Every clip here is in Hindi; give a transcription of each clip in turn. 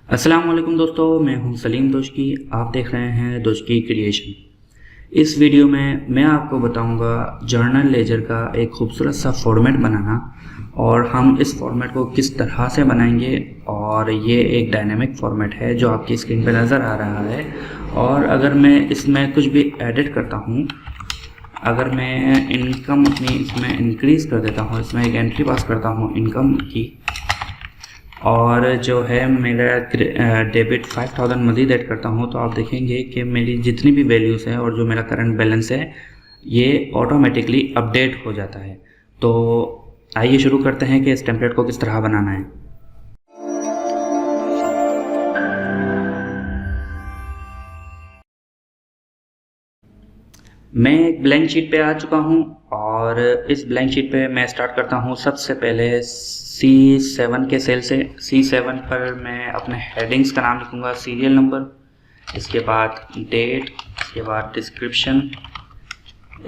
अस्सलाम वालेकुम दोस्तों, मैं हूं सलीम दोशकी। आप देख रहे हैं दोशकी क्रिएशन। इस वीडियो में मैं आपको बताऊंगा जर्नल लेजर का एक खूबसूरत सा फॉर्मेट बनाना और हम इस फॉर्मेट को किस तरह से बनाएंगे। और ये एक डायनेमिक फॉर्मेट है जो आपकी स्क्रीन पर नज़र आ रहा है। और अगर मैं इसमें कुछ भी एडिट करता हूँ, अगर मैं इनकम अपनी इसमें इंक्रीज़ कर देता हूँ, इसमें एक एंट्री पास करता हूँ इनकम की, और जो है मेरा डेबिट 5000 मज़ीद ऐड करता हूँ, तो आप देखेंगे कि मेरी जितनी भी वैल्यूज़ है और जो मेरा करंट बैलेंस है ये ऑटोमेटिकली अपडेट हो जाता है। तो आइए शुरू करते हैं कि इस टेम्पलेट को किस तरह बनाना है। मैं एक ब्लैंक शीट पे आ चुका हूँ और इस ब्लैंक शीट पे मैं स्टार्ट करता हूँ सबसे पहले C7 के सेल से। C7 पर मैं अपने हेडिंग्स का नाम लिखूँगा, सीरियल नंबर, इसके बाद डेट, इसके बाद डिस्क्रिप्शन,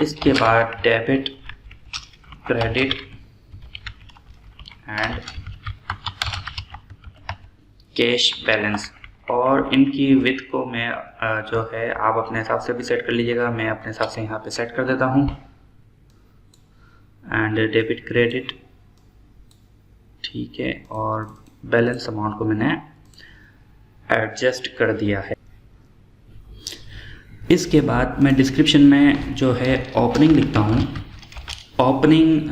इसके बाद debit, credit and cash balance. और इनकी विड्थ को मैं जो है आप अपने हिसाब से भी सेट कर लीजिएगा। मैं अपने हिसाब से यहाँ पे सेट कर देता हूँ। एंड डेबिट क्रेडिट, ठीक है, और बैलेंस अमाउंट को मैंने एडजस्ट कर दिया है। इसके बाद मैं डिस्क्रिप्शन में जो है ओपनिंग लिखता हूँ। ओपनिंग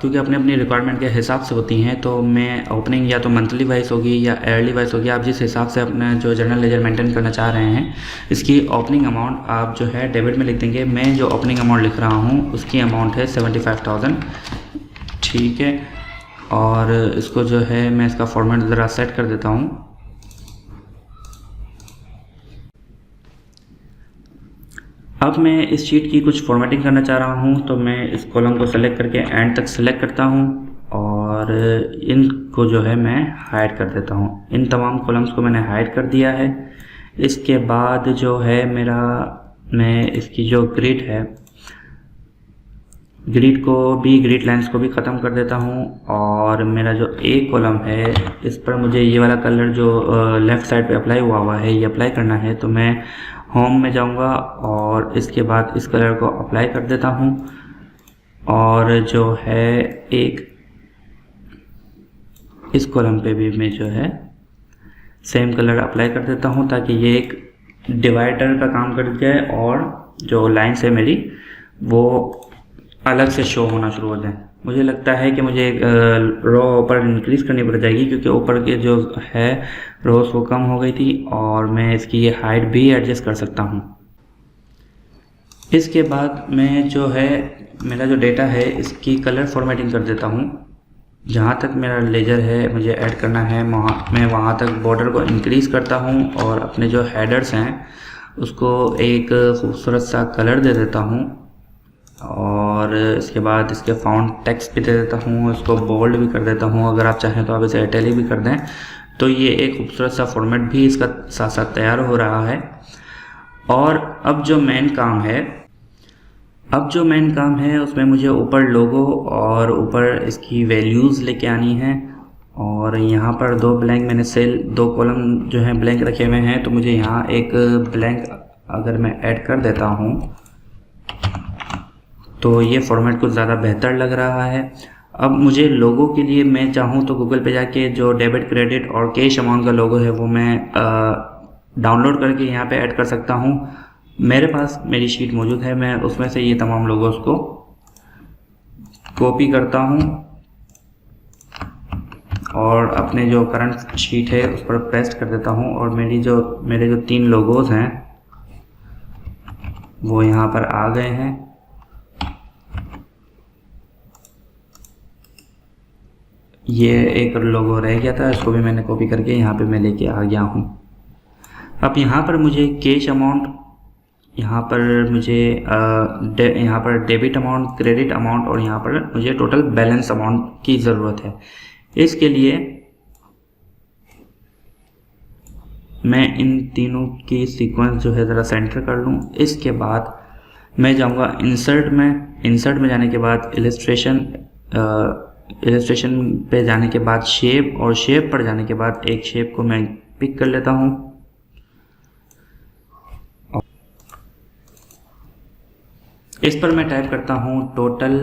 क्योंकि अपने अपनी रिक्वायरमेंट के हिसाब से होती हैं, तो मैं ओपनिंग या तो मंथली वाइज होगी या ईयरली वाइज होगी। आप जिस हिसाब से अपना जो जर्नल लेजर मेंटेन करना चाह रहे हैं, इसकी ओपनिंग अमाउंट आप जो है डेबिट में लिख देंगे। मैं जो ओपनिंग अमाउंट लिख रहा हूँ उसकी अमाउंट है 75,000, ठीक है। और इसको जो है मैं इसका फॉर्मेट ज़रा सेट कर देता हूँ। अब मैं इस शीट की कुछ फॉर्मेटिंग करना चाह रहा हूँ, तो मैं इस कॉलम को सेलेक्ट करके एंड तक सेलेक्ट करता हूँ और इनको जो है मैं हाइड कर देता हूँ। इन तमाम कॉलम्स को मैंने हाइड कर दिया है। इसके बाद जो है मैं इसकी जो ग्रिड है, ग्रिड लाइंस को भी ख़त्म कर देता हूँ। और मेरा जो एक कॉलम है, इस पर मुझे ये वाला कलर जो लेफ़्ट साइड पे अप्लाई हुआ है, ये अप्लाई करना है। तो मैं होम में जाऊंगा और इसके बाद इस कलर को अप्लाई कर देता हूँ। और जो है एक इस कॉलम पे भी मैं जो है सेम कलर अप्लाई कर देता हूँ, ताकि ये एक डिवाइडर का काम कर जाए और जो लाइन्स है मेरी वो अलग से शो होना शुरू हो जाए। मुझे लगता है कि मुझे रो ऊपर इंक्रीज़ करनी पड़ जाएगी, क्योंकि ऊपर के जो है रोज वो कम हो गई थी। और मैं इसकी ये हाइट भी एडजस्ट कर सकता हूँ। इसके बाद मैं जो है मेरा जो डेटा है इसकी कलर फॉर्मेटिंग कर देता हूँ। जहाँ तक मेरा लेजर है मुझे ऐड करना है, मैं वहाँ तक बॉर्डर को इंक्रीज़ करता हूँ और अपने जो हेडर्स हैं उसको एक खूबसूरत सा कलर दे देता हूँ। और इसके बाद इसके फाउंट टेक्स्ट भी दे देता हूँ, इसको बोल्ड भी कर देता हूँ। अगर आप चाहें तो आप इसे इटैलिक भी कर दें। तो ये एक खूबसूरत सा फॉर्मेट भी इसका साथ साथ तैयार हो रहा है। और अब जो मेन काम है उसमें मुझे ऊपर लोगो और ऊपर इसकी वैल्यूज़ लेके आनी है। और यहाँ पर दो कॉलम जो हैं ब्लैंक रखे हुए हैं, तो मुझे यहाँ एक ब्लैंक अगर मैं ऐड कर देता हूँ तो ये फॉर्मेट कुछ ज़्यादा बेहतर लग रहा है। अब मुझे लोगो के लिए मैं चाहूँ तो गूगल पे जाके जो डेबिट क्रेडिट और कैश अमाउंट का लोगो है वो मैं डाउनलोड करके यहाँ पे ऐड कर सकता हूँ। मेरे पास मेरी शीट मौजूद है, मैं उसमें से ये तमाम लोगोस को कॉपी करता हूँ और अपने जो करंट शीट है उस पर पेस्ट कर देता हूँ। और मेरे जो 3 लोगोस हैं वो यहाँ पर आ गए हैं। ये एक लोगो रह गया था, इसको भी मैंने कॉपी करके यहाँ पे मैं लेके आ गया हूँ। अब यहाँ पर मुझे कैश अमाउंट, यहाँ पर मुझे यहाँ पर डेबिट अमाउंट, क्रेडिट अमाउंट और यहाँ पर मुझे टोटल बैलेंस अमाउंट की ज़रूरत है। इसके लिए मैं इन तीनों की सीक्वेंस जो है ज़रा सेंटर कर लूँ। इसके बाद मैं जाऊँगा इंसर्ट में जाने के बाद इलस्ट्रेशन पे जाने के बाद शेप, और शेप पर जाने के बाद एक शेप को मैं पिक कर लेता हूँ। इस पर मैं टाइप करता हूँ total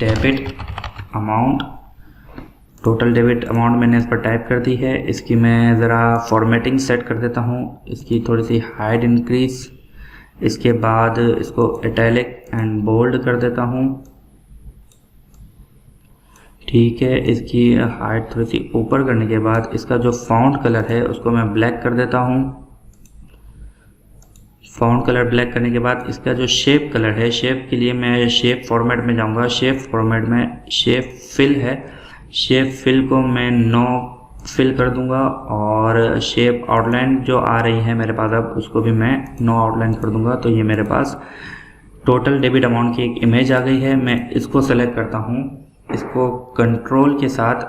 debit amount. Total debit amount मैंने इस पर टाइप कर दी है। इसकी मैं ज़रा फॉर्मेटिंग सेट कर देता हूँ, इसकी थोड़ी सी हाइट इंक्रीज। इसके बाद इसको इटैलिक एंड बोल्ड कर देता हूँ। ठीक है, इसकी हाइट थोड़ी सी ऊपर करने के बाद इसका जो फ़ॉन्ट कलर है उसको मैं ब्लैक कर देता हूँ। फ़ॉन्ट कलर ब्लैक करने के बाद इसका जो शेप कलर है, शेप के लिए मैं शेप फॉर्मेट में जाऊँगा। शेप फॉर्मेट में शेप फिल है, शेप फिल को मैं नो फिल कर दूंगा और शेप आउटलाइन जो आ रही है मेरे पास अब उसको भी मैं नो आउटलाइन कर दूंगा। तो ये मेरे पास टोटल डेबिट अमाउंट की एक इमेज आ गई है। मैं इसको सेलेक्ट करता हूँ, इसको कंट्रोल के साथ,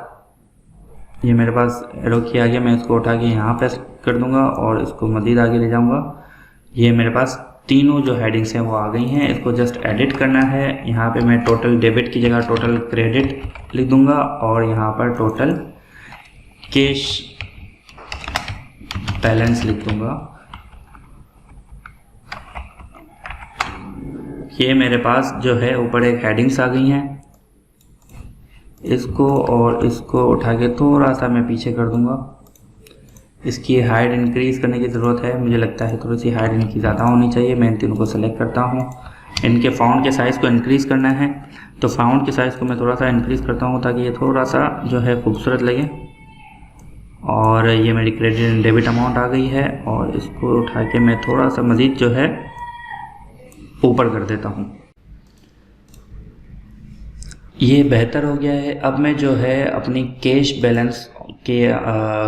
ये मेरे पास एरो की आ गया, मैं इसको उठा के यहाँ पे कर दूंगा और इसको मज़ीद आगे ले जाऊंगा। ये मेरे पास तीनों जो हेडिंग्स हैं वो आ गई हैं। इसको जस्ट एडिट करना है। यहाँ पे मैं टोटल डेबिट की जगह टोटल क्रेडिट लिख दूंगा और यहाँ पर टोटल कैश बैलेंस लिख दूंगा। ये मेरे पास जो है ऊपर एक हेडिंग्स आ गई हैं। इसको और इसको उठा के थोड़ा सा मैं पीछे कर दूंगा। इसकी हाइट इंक्रीज करने की ज़रूरत है, मुझे लगता है थोड़ी सी हाइट इनकी ज़्यादा होनी चाहिए। मैं इन तीनों को सेलेक्ट करता हूँ। इनके फ़ॉन्ट के साइज़ को इंक्रीज़ करना है तो फ़ॉन्ट के साइज़ को मैं थोड़ा सा इंक्रीज़ करता हूँ ताकि ये थोड़ा सा जो है खूबसूरत लगे। और ये मेरी क्रेडिट एंड डेबिट अमाउंट आ गई है और इसको उठा के मैं थोड़ा सा मज़ीद जो है ऊपर कर देता हूँ। ये बेहतर हो गया है। अब मैं जो है अपनी कैश बैलेंस के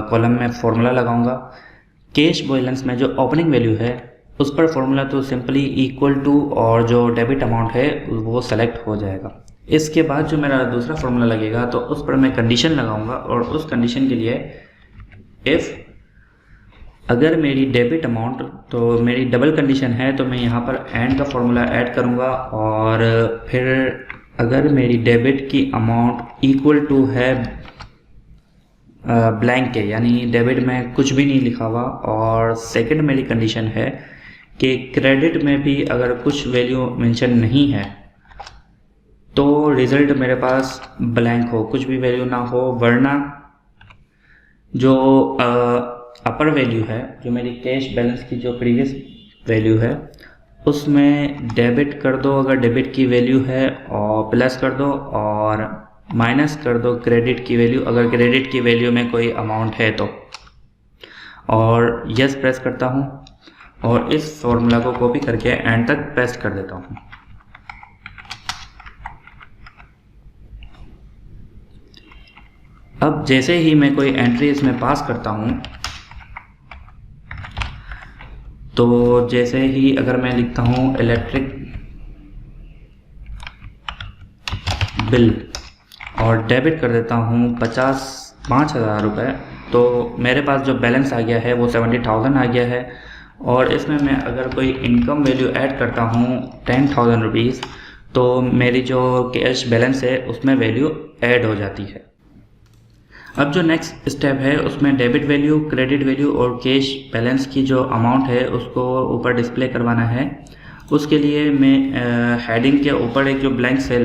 कॉलम में फॉर्मूला लगाऊंगा। कैश बैलेंस में जो ओपनिंग वैल्यू है उस पर फॉर्मूला तो सिंपली इक्वल टू और जो डेबिट अमाउंट है वो सेलेक्ट हो जाएगा। इसके बाद जो मेरा दूसरा फॉर्मूला लगेगा तो उस पर मैं कंडीशन लगाऊंगा और उस कंडीशन के लिए इफ़ अगर मेरी डेबिट अमाउंट, तो मेरी डबल कंडीशन है तो मैं यहाँ पर एंड का फॉर्मूला ऐड करूँगा और फिर अगर मेरी डेबिट की अमाउंट इक्वल टू है ब्लैंक के, यानी डेबिट में कुछ भी नहीं लिखा हुआ, और सेकंड मेरी कंडीशन है कि क्रेडिट में भी अगर कुछ वैल्यू मेंशन नहीं है तो रिज़ल्ट मेरे पास ब्लैंक हो, कुछ भी वैल्यू ना हो, वरना जो अपर वैल्यू है, जो मेरी कैश बैलेंस की जो प्रीवियस वैल्यू है उसमें डेबिट कर दो अगर डेबिट की वैल्यू है, और प्लस कर दो और माइनस कर दो क्रेडिट की वैल्यू अगर क्रेडिट की वैल्यू में कोई अमाउंट है तो। और यस प्रेस करता हूँ और इस फॉर्मूला को कॉपी करके एंड तक पेस्ट कर देता हूँ। अब जैसे ही मैं कोई एंट्री इसमें पास करता हूँ तो जैसे ही अगर मैं लिखता हूँ इलेक्ट्रिक बिल और डेबिट कर देता हूँ 5,000 रुपये, तो मेरे पास जो बैलेंस आ गया है वो 70,000 आ गया है। और इसमें मैं अगर कोई इनकम वैल्यू ऐड करता हूँ 10,000 रुपीज़ तो मेरी जो कैश बैलेंस है उसमें वैल्यू ऐड हो जाती है। अब जो नेक्स्ट स्टेप है उसमें डेबिट वैल्यू, क्रेडिट वैल्यू और कैश बैलेंस की जो अमाउंट है उसको ऊपर डिस्प्ले करवाना है। उसके लिए मैं हेडिंग के ऊपर एक जो ब्लैंक सेल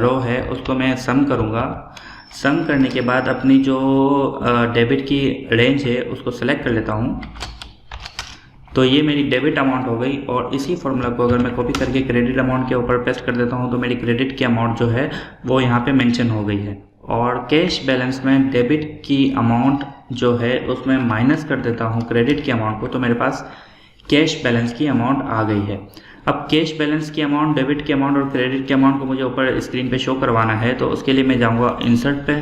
रो है उसको मैं सम करूँगा। सम करने के बाद अपनी जो डेबिट की रेंज है उसको सेलेक्ट कर लेता हूँ। तो ये मेरी डेबिट अमाउंट हो गई और इसी फॉर्मूला को अगर मैं कॉपी करके क्रेडिट अमाउंट के ऊपर पेस्ट कर देता हूँ तो मेरी क्रेडिट की अमाउंट जो है वो यहाँ पे मेंशन हो गई है। और कैश बैलेंस में डेबिट की अमाउंट जो है उसमें माइनस कर देता हूँ क्रेडिट की अमाउंट को, तो मेरे पास कैश बैलेंस की अमाउंट आ गई है। अब कैश बैलेंस की अमाउंट, डेबिट की अमाउंट और क्रेडिट की अमाउंट को मुझे ऊपर स्क्रीन पे शो करवाना है, तो उसके लिए मैं जाऊँगा इंसर्ट पे।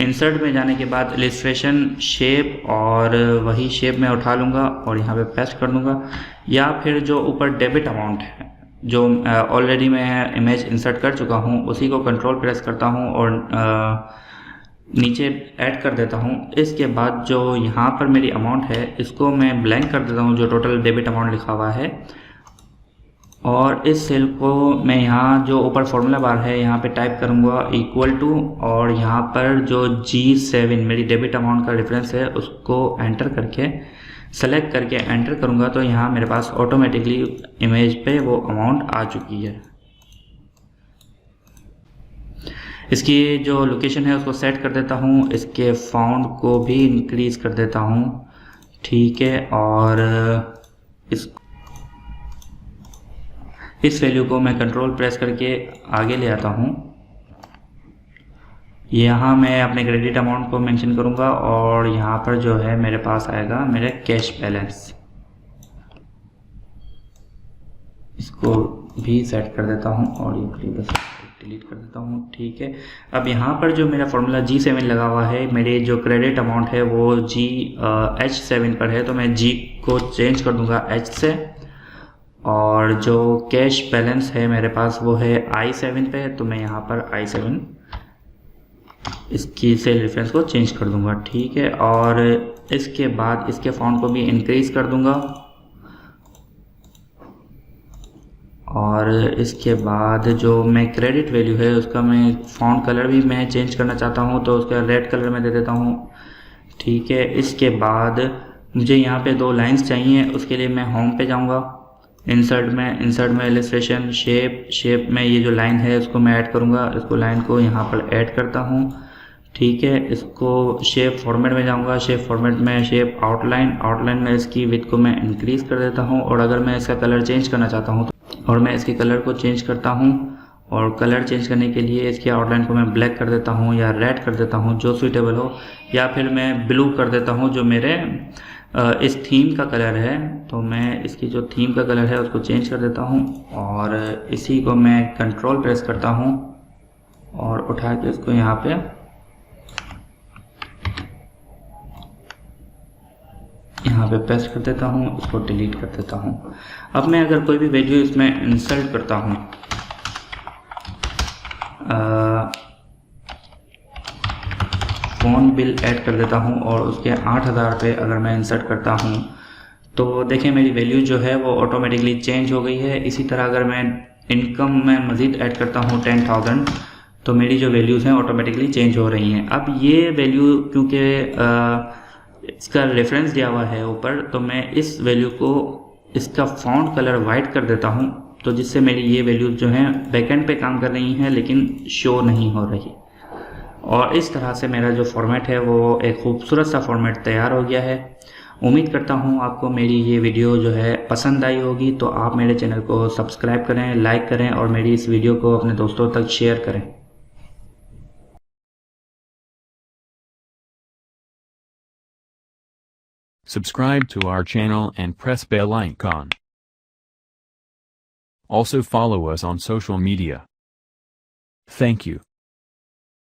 इंसर्ट में जाने के बाद इलिस्ट्रेशन शेप, और वही शेप मैं उठा लूँगा और यहाँ पे पेस्ट कर दूँगा। या फिर जो ऊपर डेबिट अमाउंट है जो ऑलरेडी मैं इमेज इंसर्ट कर चुका हूँ उसी को कंट्रोल प्रेस करता हूँ और नीचे ऐड कर देता हूँ। इसके बाद जो यहाँ पर मेरी अमाउंट है इसको मैं ब्लैंक कर देता हूँ, जो टोटल डेबिट अमाउंट लिखा हुआ है, और इस सेल को मैं यहाँ जो ऊपर फॉर्मूला बार है यहाँ पे टाइप करूँगा इक्वल टू, और यहाँ पर जो G7 मेरी डेबिट अमाउंट का रेफरेंस है उसको एंटर करके सेलेक्ट करके एंटर करूँगा तो यहाँ मेरे पास ऑटोमेटिकली इमेज पे वो अमाउंट आ चुकी है। इसकी जो लोकेशन है उसको सेट कर देता हूँ, इसके फाउंड को भी इंक्रीज़ कर देता हूँ, ठीक है। और इस वैल्यू को मैं कंट्रोल प्रेस करके आगे ले आता हूँ। यहाँ मैं अपने क्रेडिट अमाउंट को मेंशन करूँगा और यहाँ पर जो है मेरे पास आएगा मेरे कैश बैलेंस, इसको भी सेट कर देता हूँ और ये डिलीट कर देता हूँ, ठीक है। अब यहाँ पर जो मेरा फॉर्मूला G7 लगा हुआ है, मेरे जो क्रेडिट अमाउंट है वो H7 पर है, तो मैं G को चेंज कर दूँगा H से, और जो कैश बैलेंस है मेरे पास वो है I7 पे, तो मैं यहाँ पर I7 इसकी सेल रेफरेंस को चेंज कर दूँगा, ठीक है। और इसके बाद इसके फाउंड को भी इंक्रीज़ कर दूँगा, और इसके बाद जो मैं क्रेडिट वैल्यू है उसका मैं फॉन्ट कलर भी मैं चेंज करना चाहता हूँ, तो उसका रेड कलर में दे देता हूँ, ठीक है। इसके बाद मुझे यहाँ पे 2 लाइंस चाहिए, उसके लिए मैं होम पे जाऊँगा, इंसर्ट में इलस्ट्रेशन शेप में ये जो लाइन है उसको मैं ऐड करूँगा, इसको लाइन को यहाँ पर ऐड करता हूँ, ठीक है। इसको शेप फॉर्मेट में जाऊँगा, शेप फॉर्मेट में शेप आउटलाइन में इसकी विड्थ को मैं इंक्रीज़ कर देता हूँ, और अगर मैं इसका कलर चेंज करना चाहता हूँ और मैं इसके कलर को चेंज करता हूँ, और कलर चेंज करने के लिए इसके आउटलाइन को मैं ब्लैक कर देता हूँ या रेड कर देता हूँ, जो सूटेबल हो, या फिर मैं ब्लू कर देता हूँ जो मेरे इस थीम का कलर है। तो मैं इसकी जो थीम का कलर है उसको चेंज कर देता हूँ, और इसी को मैं कंट्रोल प्रेस करता हूँ और उठा के इसको यहाँ पे पेस्ट कर देता हूँ, उसको डिलीट कर देता हूँ। अब मैं अगर कोई भी वैल्यू इसमें इंसर्ट करता हूँ, फ़ोन बिल ऐड कर देता हूँ और उसके 8,000 पे अगर मैं इंसर्ट करता हूँ तो देखें मेरी वैल्यू जो है वो ऑटोमेटिकली चेंज हो गई है। इसी तरह अगर मैं इनकम में मज़ीद ऐड करता हूँ 10,000, तो मेरी जो वैल्यूज़ हैं ऑटोमेटिकली चेंज हो रही हैं। अब ये वैल्यू क्योंकि इसका रेफरेंस दिया हुआ है ऊपर, तो मैं इस वैल्यू को इसका फॉन्ट कलर वाइट कर देता हूँ, तो जिससे मेरी ये वैल्यूज़ जो हैं बैकएंड पे काम कर रही हैं लेकिन शो नहीं हो रही। और इस तरह से मेरा जो फॉर्मेट है वो एक खूबसूरत सा फॉर्मेट तैयार हो गया है। उम्मीद करता हूँ आपको मेरी ये वीडियो जो है पसंद आई होगी, तो आप मेरे चैनल को सब्सक्राइब करें, लाइक करें और मेरी इस वीडियो को अपने दोस्तों तक शेयर करें। Subscribe to our channel and press bell icon. Also follow us on social media. Thank you.